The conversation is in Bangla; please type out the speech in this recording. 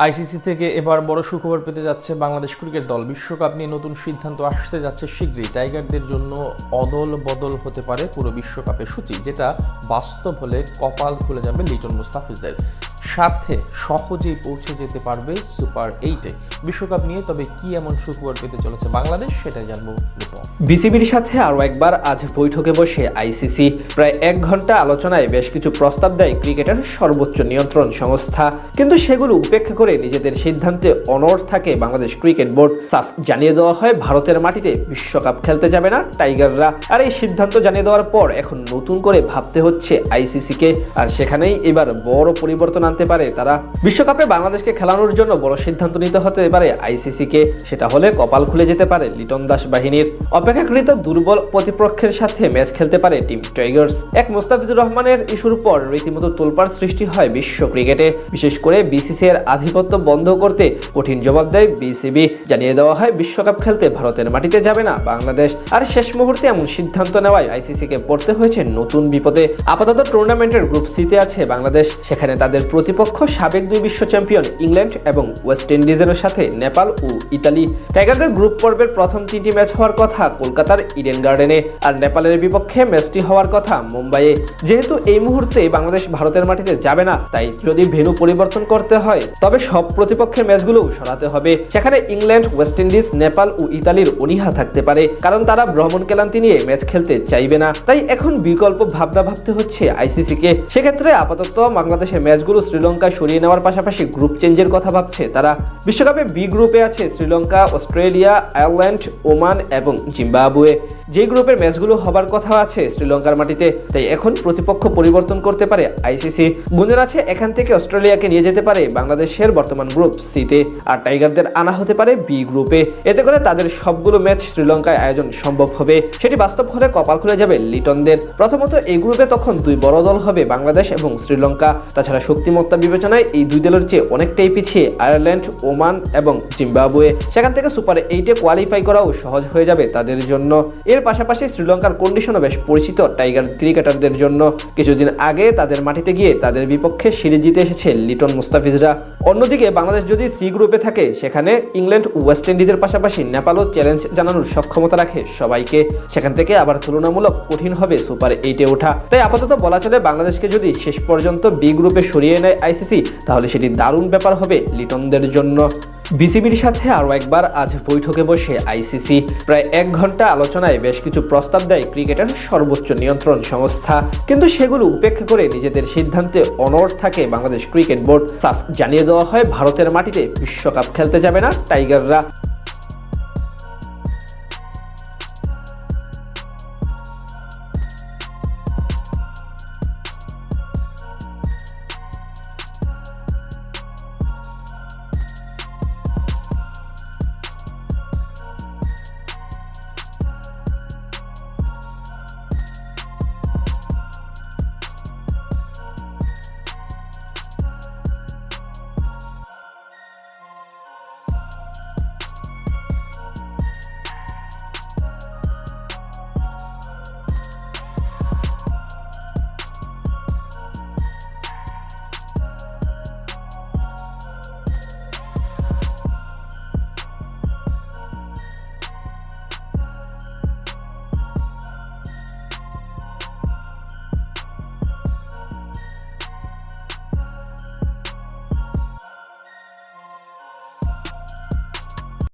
আইসিসি থেকে এবার বড় সুখবর পেতে যাচ্ছে বাংলাদেশ ক্রিকেট দল। বিশ্বকাপ নিয়ে নতুন সিদ্ধান্ত আসতে যাচ্ছে শীঘ্রই। টাইগারদের জন্য অদল বদল হতে পারে পুরো বিশ্বকাপের সূচি, যেটা বাস্তব হলে কপাল খুলে যাবে লিটন মুস্তাফিজদের। সাথে সহজেই পৌঁছে যেতে পারবে সুপার 8-এ বিশ্বকাপ নিয়ে। তবে কি এমন সুখবর পেতে চলেছে বাংলাদেশ, সেটাই জানবো রিপোর্ট। বিসিবির সাথে আরও একবার আজ বৈঠকে বসে আইসিসি। প্রায় 1 ঘন্টা আলোচনায় বেশ কিছু প্রস্তাব দেয় ক্রিকেটের সর্বোচ্চ নিয়ন্ত্রণ সংস্থা, কিন্তু সেগুলো উপেক্ষা করে নিজেদের সিদ্ধান্তে অনড় থাকে বাংলাদেশ ক্রিকেট বোর্ড। সাফ জানিয়ে দেওয়া হয় ভারতের মাটিতে বিশ্বকাপ খেলতে যাবে না টাইগাররা। আর এই সিদ্ধান্ত জানিয়ে দেওয়ার পর এখন নতুন করে ভাবতে হচ্ছে আইসিসিকে, আর সেখানেই এবার বড় পরিবর্তন আনতে পারে তারা। বিশ্বকাপে বাংলাদেশকে খেলানোর জন্য বড় সিদ্ধান্ত নিতে হতে পারে আইসিসিকে। সেটা হলে কপাল খুলে যেতে পারে লিটন দাস বাহিনীর। অপেক্ষাকৃত দুর্বল প্রতিপক্ষের সাথে ম্যাচ খেলতে পারে টিম টাইগার্স। এক মুস্তাফিজুর রহমানের ইস্যুর পর রীতিমতো তোলপাড় সৃষ্টি হয় বিশ্ব ক্রিকেটে। বিশেষ করে বিসিসিআইয়ের আধিপত্য বন্ধ করতে কঠিন জবাব দেয় বিসিবি। জানিয়ে দেওয়া হয় বিশ্বকাপ খেলতে ভারতের মাটিতে যাবে না বাংলাদেশ। আর শেষ মুহূর্তে এমন সিদ্ধান্ত নেওয়ায় আইসিসিকে পড়তে হয়েছে নতুন বিপদে। আপাতত টুর্নামেন্টের গ্রুপ সিতে আছে বাংলাদেশ। সেখানে তাদের প্রতিপক্ষ সাবেক 2 বিশ্ব চ্যাম্পিয়ন ইংল্যান্ড এবং ওয়েস্ট ইন্ডিজের সাথে নেপাল ও ইতালি। টাইগারদের গ্রুপ পর্বের প্রথম 3টি ম্যাচ হওয়ার কথা কলকাতার ইডেন গার্ডেনে, আর নেপালের বিপক্ষে ম্যাচটি হওয়ার কথা মুম্বাইয়ে। যেহেতু এই মুহূর্তে বাংলাদেশ ভারতের মাটিতে যাবে না, তাই যদি ভেন্যু পরিবর্তন করতে হয় তবে সব প্রতিপক্ষের ম্যাচগুলো সরাতে হবে। সেখানে ইংল্যান্ড, ওয়েস্ট ইন্ডিজ, নেপাল ও ইতালির অনীহা থাকতে পারে, কারণ তারা ভ্রমণ ক্লান্তি নিয়ে ম্যাচ খেলতে চাইবে না। তাই এখন বিকল্প ভাবতে হচ্ছে আইসিসিকে। সেক্ষেত্রে আপাতত বাংলাদেশের ম্যাচগুলো শ্রীলঙ্কায় সরিয়ে নেওয়ার পাশাপাশি গ্রুপ চেঞ্জের কথা ভাবছে তারা। বিশ্বকাপে বি গ্রুপে আছে শ্রীলঙ্কা, অস্ট্রেলিয়া, আয়ারল্যান্ড, ওমান এবং জিম্বাবুয়ে। যে গ্রুপের ম্যাচগুলো হবার কথা আছে শ্রীলঙ্কার মাটিতে, তাই এখন প্রতিপক্ষ পরিবর্তন করতে পারে আইসিসি। গুঞ্জন আছে এখান থেকে অস্ট্রেলিয়াকে নিয়ে যেতে পারে বাংলাদেশের বর্তমান গ্রুপ সিতে, আর টাইগারদের আনা হতে পারে বি গ্রুপে। এতে করে তাদের সবগুলো ম্যাচ শ্রীলঙ্কায় আয়োজন সম্ভব হবে। সেটি বাস্তব হলে কপাল খুলে যাবে লিটনদের। প্রথমত এই গ্রুপে তখন 2 বড় দল হবে বাংলাদেশ এবং শ্রীলঙ্কা। তাছাড়া শক্তিমত্তা বিবেচনায় এই 2 দলের চেয়ে অনেকটাই পিছিয়ে আয়ারল্যান্ড, ওমান এবং জিম্বাবুয়ে। সেখান থেকে সুপার 8-এ কোয়ালিফাই করাও সহজ হয়ে যাবে তাদের জন্য। এর পাশাপাশি শ্রীলঙ্কার কন্ডিশনও বেশ পরিচিত টাইগার ক্রিকেটারদের জন্য। কিছুদিন আগে তাদের মাটিতে গিয়ে তাদের বিপক্ষে সিরিজ জিতে এসেছে লিটন মুস্তাফিজরা। অন্যদিকে বাংলাদেশ যদি সি গ্রুপে থাকে, সেখানে ইংল্যান্ড ও ওয়েস্ট ইন্ডিজের পাশাপাশি নেপালও চ্যালেঞ্জ জানানোর সক্ষমতা রাখে সবাইকে। সেখান থেকে আবার তুলনামূলক কঠিন হবে সুপার 8-এ ওঠা। তাই আপাতত বলা চলে বাংলাদেশকে যদি শেষ পর্যন্ত বি গ্রুপে সরিয়ে নেয় আইসিসি, তাহলে সেটি দারুণ ব্যাপার হবে লিটনদের জন্য। বিসিবির সাথে আরও একবার আজ বৈঠকে বসে আইসিসি। প্রায় 1 ঘন্টা আলোচনায় বেশ কিছু প্রস্তাব দেয় ক্রিকেটের সর্বোচ্চ নিয়ন্ত্রণ সংস্থা, কিন্তু সেগুলো উপেক্ষা করে নিজেদের সিদ্ধান্তে অনড় থাকে বাংলাদেশ ক্রিকেট বোর্ড। সাফ জানিয়ে দেওয়া হয় ভারতের মাটিতে বিশ্বকাপ খেলতে যাবে না টাইগাররা।